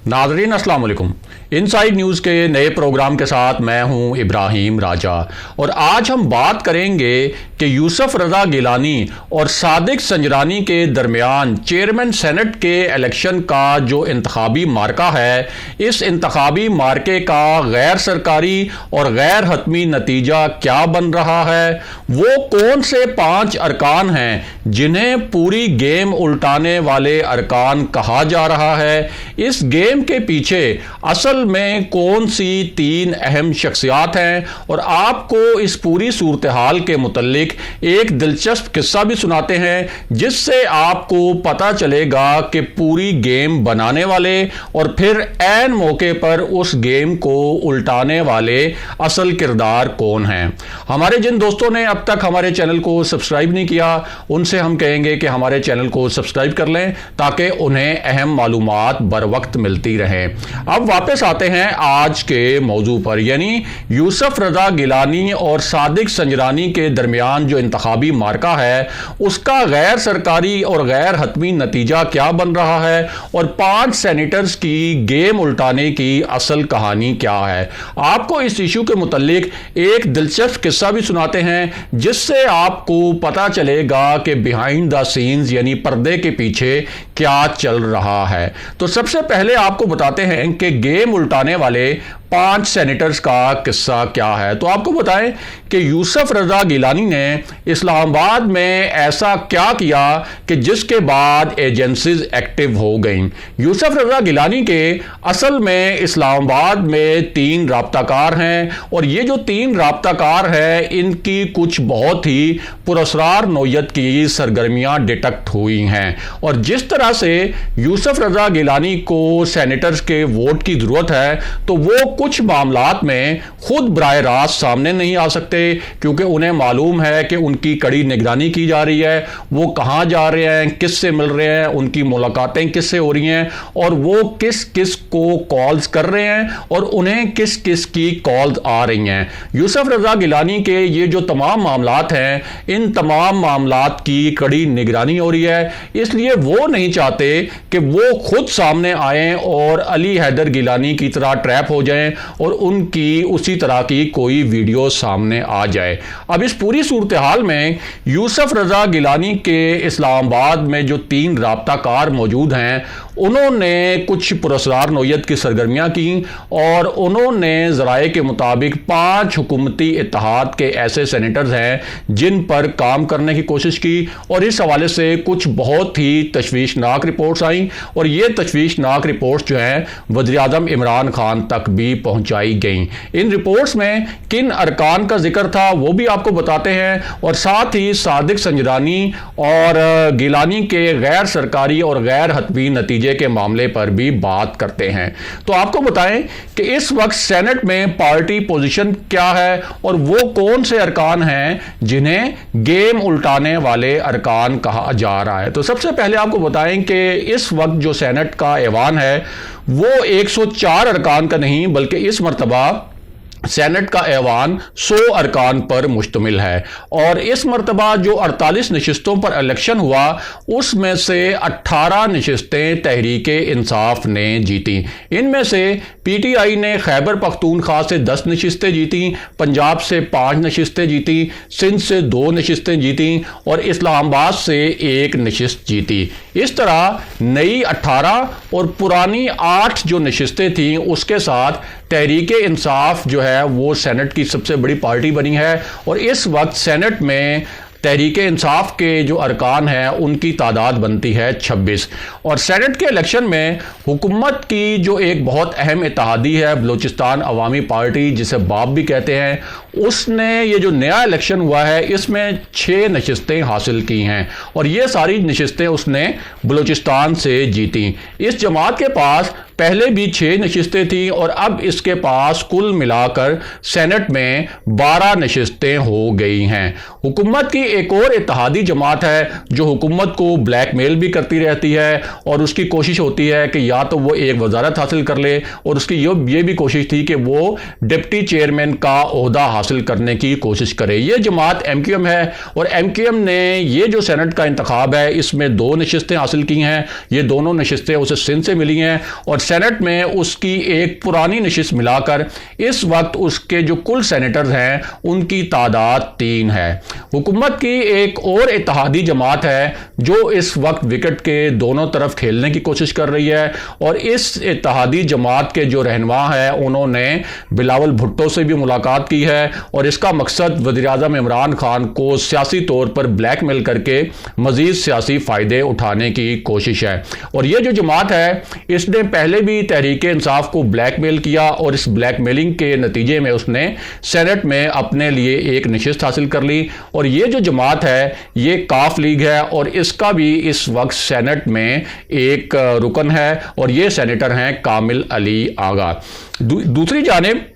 नाज़रीन अस्सलाम वालेकुम। इनसाइड न्यूज़ के नए प्रोग्राम के साथ मैं हूं इब्राहिम राजा और आज हम बात करेंगे कि यूसुफ रज़ा गिलानी और सादिक संजरानी के दरमियान चेयरमैन सेनेट के इलेक्शन का जो इंतखाबी मार्का है, इस इंतखाबी मार्के का गैर सरकारी और गैर हतमी नतीजा क्या बन रहा है। वो कौन से 5 अरकान हैं जिन्हें पूरी गेम उल्टाने वाले अरकान कहा जा रहा है। इस गेम के पीछे असल में कौन सी 3 अहम शख्सियात हैं और आपको इस पूरी सूरत हाल के मुतल्लिक एक दिलचस्प किस्सा भी सुनाते हैं जिससे आपको पता चलेगा कि पूरी गेम बनाने वाले और फिर ऐन मौके पर उस गेम को उल्टाने वाले असल किरदार कौन हैं। हमारे जिन दोस्तों ने अब तक हमारे चैनल को सब्सक्राइब नहीं किया उनसे हम कहेंगे कि हमारे चैनल को सब्सक्राइब कर लें ताकि उन्हें अहम मालूमात बर वक्त मिलती रहे। अब वापस आते हैं आज के मौजू पर, यानी यूसुफ रज़ा गिलानी और सादिक संजरानी के दरमियान जो इंतखाबी मार्का है उसका गैर सरकारी और गैर हतमी नतीजा क्या बन रहा है और 5 सेनेटर्स की गेम उल्टाने की असल कहानी क्या है। आपको इस इशू के मुतल्लिक एक दिलचस्प किस्सा भी सुनाते हैं जिससे आपको पता चलेगा कि बिहाइंड द सीन्स यानी पर्दे के पीछे क्या चल रहा है। तो सबसे पहले आपको बताते हैं कि गेम उल्टाने वाले 5 सेनेटर्स का किस्सा क्या है। तो आपको बताएं कि यूसुफ रज़ा गिलानी ने इस्लामाबाद में ऐसा क्या किया कि जिसके बाद एजेंसीज एक्टिव हो गईं। यूसुफ रज़ा गिलानी के असल में इस्लामाबाद में 3 राब्ताकार हैं और ये जो 3 राब्ताकार हैं इनकी कुछ बहुत ही पुरस्कार नौयत की सरगर्मियां डिटेक्ट हुई हैं और जिस तरह से यूसुफ रज़ा गिलानी को सेनेटर्स के वोट की जरूरत है तो वो कुछ मामलात में खुद बराह रास्त सामने नहीं आ सकते क्योंकि उन्हें मालूम है कि उनकी कड़ी निगरानी की जा रही है, वो कहां जा रहे हैं, किससे मिल रहे हैं, उनकी मुलाकातें किससे हो रही हैं और वो किस किस को कॉल्स कर रहे हैं और उन्हें किस किस की कॉल्स आ रही हैं। यूसुफ रज़ा गिलानी के ये जो तमाम मामलात हैं इन तमाम मामलात की कड़ी निगरानी हो रही है, इसलिए वो नहीं चाहते कि वो खुद सामने आए और अली हैदर गिलानी की तरह ट्रैप हो जाएं और उनकी उसी तरह की कोई वीडियो सामने आ जाए। अब इस पूरी सूरत हाल में यूसुफ रज़ा गिलानी के इस्लामाबाद में जो 3 राब्ताकार मौजूद हैं उन्होंने कुछ पुरस्कार नौयत की सरगर्मियां की और उन्होंने ज़राए के मुताबिक 5 हुकूमती इत्तेहाद के ऐसे सेनेटर्स हैं जिन पर काम करने की कोशिश की और इस हवाले से कुछ बहुत ही तशवीशनाक रिपोर्ट्स आई और ये तशवीशनाक रिपोर्ट्स जो हैं वज़ीर-ए-आज़म इमरान खान तक भी पहुंचाई गई। इन रिपोर्ट्स में किन अरकान का जिक्र था वो भी आपको बताते हैं और साथ ही सादिक संजरानी और गिलानी के गैर सरकारी और गैर हतमी नतीजे के मामले पर भी बात करते हैं। तो आपको बताएं कि इस वक्त सेनेट में पार्टी पोजीशन क्या है और वो कौन से अरकान हैं जिन्हें गेम उल्टाने वाले अरकान कहा जा रहा है। तो सबसे पहले आपको बताएं कि इस वक्त जो सेनेट का ऐवान है वो 104 अरकान का नहीं बल्कि इस मरतबा सेनेट का ऐवान 100 अरकान पर मुश्तमिल है और इस मरतबा जो 48 नशिस्तों पर इलेक्शन हुआ उसमें से 18 नशिस्तें तहरीके इंसाफ ने जीती। इनमें से पीटीआई ने खैबर पख्तूनख्वा से 10 नशिस्तें जीती, पंजाब से 5 नशिस्तें जीती, सिंध से 2 नशिस्तें जीती और इस्लामाबाद से 1 नशिस्त जीती। इस तरह नई 18 और पुरानी 8 जो नशिस्तें थीं उसके साथ तहरीके इंसाफ जो है वो सेनेट की सबसे बड़ी पार्टी बनी है और इस वक्त सेनेट में तहरीके इंसाफ के जो अरकान हैं उनकी तादाद बनती है 26 और सेनेट के इलेक्शन में हुकूमत की जो एक बहुत अहम इत्तेहादी है बलूचिस्तान अवामी पार्टी जिसे बाप भी कहते हैं उसने ये जो नया इलेक्शन हुआ है इसमें 6 नशिस्तें हासिल की हैं और ये सारी नशिस्तें उसने बलूचिस्तान से जीती। इस जमात के पास पहले भी 6 नशिस्तें थी और अब इसके पास कुल मिलाकर सेनेट में 12 नशिस्तें हो गई हैं। हुकूमत की एक और इत्तेहादी जमात है जो हुकूमत को ब्लैकमेल भी करती रहती है और उसकी कोशिश होती है कि या तो वो एक वजारत हासिल कर ले और उसकी ये भी कोशिश थी कि वो डिप्टी चेयरमैन का ओहदा हासिल करने की कोशिश करे। ये जमात एमक्यूएम है और एमक्यूएम ने ये जो सेनेट का इंतखाब है इसमें 2 नशिस्तें हासिल की हैं। ये दोनों नशिस्तें उसे सिंध से मिली हैं और सेनेट में उसकी एक पुरानी नशिस्त मिलाकर इस वक्त उसके जो कुल सेनेटर्स हैं उनकी तादाद 3 है। हुकूमत की एक और इत्तेहादी जमात है जो इस वक्त विकेट के दोनों तरफ खेलने की कोशिश कर रही है, और इस इत्तेहादी जमात के जो रहनुमा है उन्होंने बिलावल भुट्टो से भी मुलाकात की है, और इसका मकसद वज़ीर-ए-आज़म इमरान खान को सियासी तौर पर ब्लैकमेल करके मजीद सियासी फ़ायदे उठाने की कोशिश है। और ये जो जमात है इसने पहले भी तहरीक इंसाफ को ब्लैकमेल किया, और इस ब्लैकमेलिंग के नतीजे में उसने सेनेट में अपने लिए एक नशिस्त हासिल कर ली। और ये जो जमात है ये काफ लीग है, और इसका भी इस वक्त सेनेट में एक रुकन है, और ये सेनेटर हैं कामिल अली आगा। दूसरी जानिब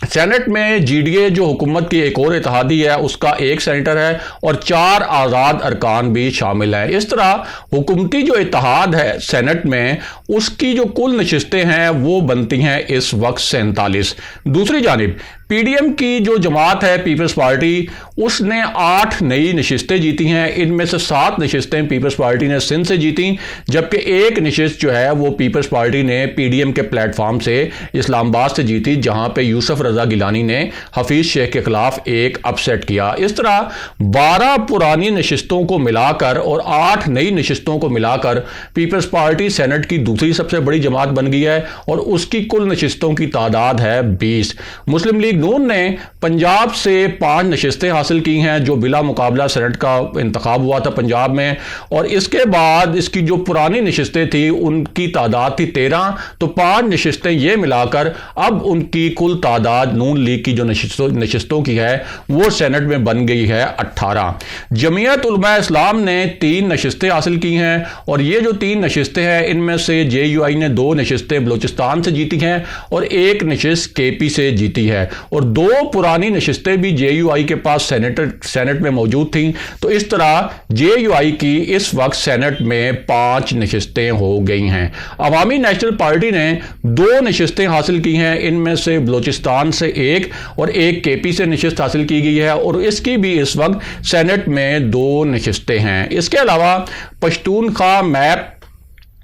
सेनेट में जीडीए जो हुकूमत की एक और इत्तेहादी है उसका एक सेनेटर है, और 4 आज़ाद अरकान भी शामिल हैं। इस तरह हुकूमती जो इत्तेहाद है सेनेट में उसकी जो कुल नशिस्तें हैं वो बनती हैं इस वक्त 47। दूसरी जानिब पीडीएम की जो जमात है पीपल्स पार्टी, उसने 8 नई नशिस्तें जीती हैं। इनमें से 7 नशिस्तें पीपल्स पार्टी ने सिंध से जीती, जबकि एक नशिस्त जो है वो पीपल्स पार्टी ने पीडीएम के प्लेटफॉर्म से इस्लामाबाद से जीती, जहां पे यूसुफ रजा गिलानी ने हफीज शेख के खिलाफ एक अपसेट किया। इस तरह 12 पुरानी नशिस्तों को मिलाकर और 8 नई नशिस्तों को मिलाकर पीपल्स पार्टी सेनेट की दूसरी सबसे बड़ी जमात बन गई है, और उसकी कुल नशिस्तों की तादाद है 20। मुस्लिम लीग नून ने पंजाब से 5 नशिस्तें हासिल की हैं जो बिला मुकाबला सेनेट का इंतखाब हुआ था पंजाब में, और इसके बाद इसकी जो पुरानी नशिस्तें थी उनकी तादाद थी 13, तो 5 नशिस्तें ये मिलाकर अब उनकी कुल तादाद नून लीग की जो नशिस्तों की है वो सेनेट में बन गई है 18। जमीयत उलमा इस्लाम ने 3 नशिस्तें हासिल की हैं, और ये जो 3 नशिस्तें हैं इनमें से जेयूआई ने 2 नशिस्तें बलूचिस्तान से जीती हैं और 1 नशिस्त केपी से जीती है, और 2 पुरानी नशिस्तें भी जेयूआई के पास सेनेट में मौजूद थी। तो इस तरह जेयूआई की इस वक्त सेनेट में 5 नशिस्तें हो गई हैं। अवामी नेशनल पार्टी ने 2 नशिस्तें हासिल की हैं, इनमें से बलूचिस्तान से 1 और 1 केपी से नशिस्त हासिल की गई है, और इसकी भी इस वक्त सेनेट में 2 नशिस्तें हैं। इसके अलावा पश्तूनख्वा मैप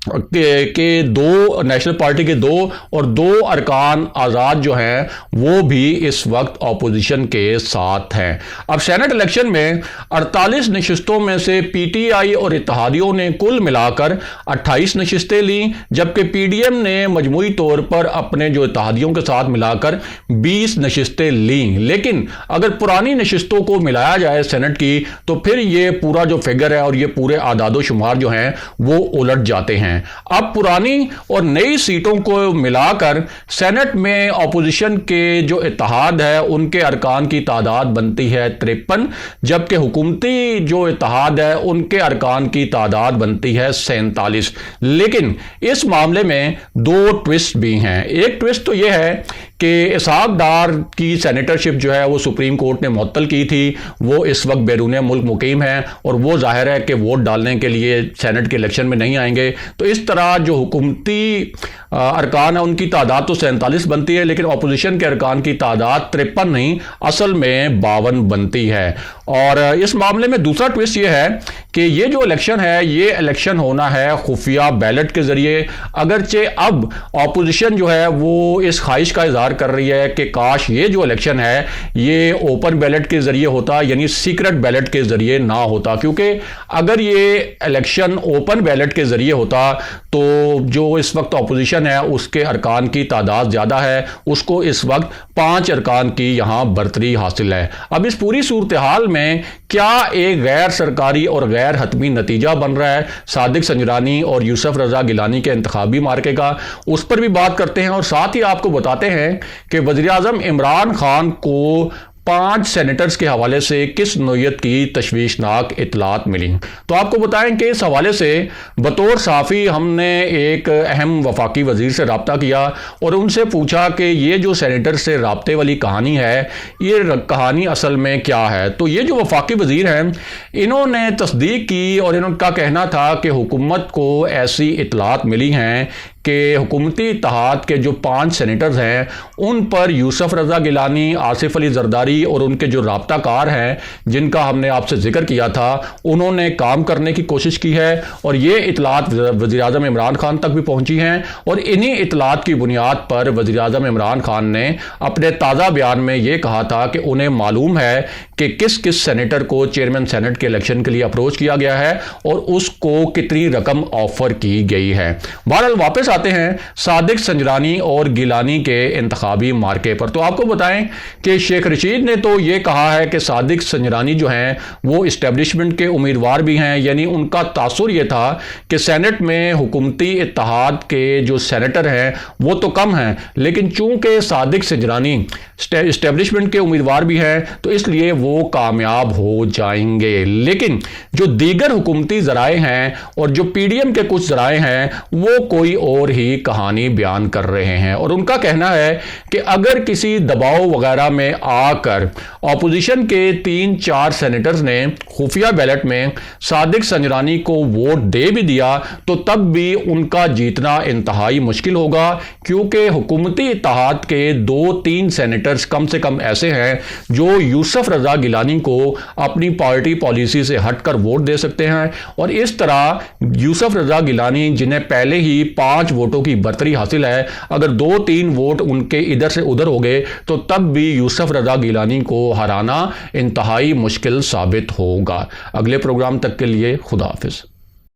के 2 नेशनल पार्टी के 2 और 2 अरकान आज़ाद जो हैं वो भी इस वक्त ऑपोजिशन के साथ हैं। अब सेनेट इलेक्शन में 48 नशिस्तों में से पीटीआई और इत्तेहादियों ने कुल मिलाकर 28 नशिस्तें ली, जबकि पीडीएम ने मजमूई तौर पर अपने जो इत्तेहादियों के साथ मिलाकर 20 नशिस्तें ली। लेकिन अगर पुरानी नशिस्तों को मिलाया जाए सेनेट की तो फिर ये पूरा जो फिगर है और ये पूरे आदादो शुमार जो हैं वो उलट जाते हैं। अब पुरानी और नई सीटों को मिलाकर सेनेट में ऑपोजिशन के जो इत्तेहाद है उनके अरकान की तादाद बनती है 53, जबकि हुकूमती जो इत्तेहाद है उनके अरकान की तादाद बनती है 47। लेकिन इस मामले में 2 ट्विस्ट भी हैं। एक ट्विस्ट तो यह है कि इसहाक डार की सेनेटरशिप जो है वो सुप्रीम कोर्ट ने मुअत्तल की थी, वो इस वक्त बैरून मुल्क मुकीम है और वो जाहिर है कि वोट डालने के लिए सेनेट के इलेक्शन में नहीं आएंगे। तो इस तरह जो हुकूमती अरकान है उनकी तादाद तो 47 बनती है, लेकिन अपोजिशन के अरकान की तादाद 53 नहीं असल में 52 बनती है। और इस मामले में दूसरा ट्विस्ट ये है कि ये जो इलेक्शन है ये इलेक्शन होना है खुफिया बैलेट के जरिए, अगरचे अब अपोजिशन जो है वो इस ख्वाहिश का इजहार कर रही है कि काश ये जो इलेक्शन है ये ओपन बैलेट के जरिए होता, यानी सीक्रेट बैलेट के जरिए ना होता, क्योंकि अगर ये इलेक्शन ओपन बैलेट के जरिए होता तो जो इस वक्त अपोजिशन है उसके अरकान की तादाद ज़्यादा है, उसको इस वक्त 5 अरकान की यहाँ बर्तरी हासिल है। अब इस पूरी सूरत हाल में क्या एक गैर सरकारी और गैर हतमी नतीजा बन रहा है सादिक संजरानी और यूसुफ रजा गिलानी के इंतखाबी मार्के का, उस पर भी बात करते हैं और साथ ही आपको बताते हैं कि वज़ीर-ए-आज़म इमरान खान को 5 सेनेटर्स के हवाले से किस नोयत की तशवीशनाक इतलात मिली। तो आपको बताएं कि इस हवाले से बतौर साफ़ी हमने एक अहम वफाकी वज़ीर से रब्ता किया और उनसे पूछा कि ये जो सेनेटर से रब्ते वाली कहानी है ये कहानी असल में क्या है। तो ये जो वफाकी वज़ीर हैं इन्होंने तस्दीक की और इनका कहना था कि हुकूमत को ऐसी इतलात मिली हैं कि हुकूमती इत्तेहाद के जो 5 सेनेटर्स हैं उन पर यूसुफ रज़ा गिलानी, आसिफ अली जरदारी और उनके जो राब्ताकार हैं जिनका हमने आपसे जिक्र किया था, उन्होंने काम करने की कोशिश की है और ये इतलात वज़ीर-ए-आज़म इमरान खान तक भी पहुंची हैं। और इन्हीं इतलात की बुनियाद पर वज़ीर-ए-आज़म इमरान खान ने अपने ताज़ा बयान में ये कहा था कि उन्हें मालूम है कि किस किस सेनेटर को चेयरमैन सेनेट के इलेक्शन के लिए अप्रोच किया गया है और उसको कितनी रकम ऑफर की गई है। बहरहाल वापस आते हैं सादिक संजरानी और गिलानी के इंतखाबी मार्के पर। तो आपको बताएं कि शेख रशीद ने तो ये कहा है कि सादिक संजरानी जो हैं वो इस्टेब्लिशमेंट के उम्मीदवार भी हैं, यानी उनका तासुर ये था कि सेनेट में हुकूमती इत्तेहाद के जो सेनेटर हैं वो तो कम हैं, लेकिन चूंकि सादिक संजरानी इस्टेब्लिशमेंट के उम्मीदवार भी हैं तो इसलिए वो कामयाब हो जाएंगे। लेकिन जो दीगर हुकूमती ज़राए हैं और जो पीडीएम के कुछ ज़राए हैं वो कोई और ही कहानी बयान कर रहे हैं और उनका कहना है कि अगर किसी दबाव वगैरह में आकर ऑपोजिशन के 3-4 सेनेटर्स ने खुफिया बैलेट में सादिक संजरानी को वोट दे भी दिया तो तब भी उनका जीतना इंतहाई मुश्किल होगा, क्योंकि हुकूमती इत्तेहाद के 2-3 सेनेटर्स कम से कम ऐसे हैं जो यूसुफ रज़ा गिलानी को अपनी पार्टी पॉलिसी से हटकर वोट दे सकते हैं। और इस तरह यूसुफ रज़ा गिलानी, जिन्हें पहले ही 5 वोटों की बर्तरी हासिल है, अगर 2-3 वोट उनके इधर से उधर हो गए तो तब भी यूसुफ रज़ा गिलानी को हराना इंतहाई मुश्किल साबित होगा। अगले प्रोग्राम तक के लिए खुदा हाफिज।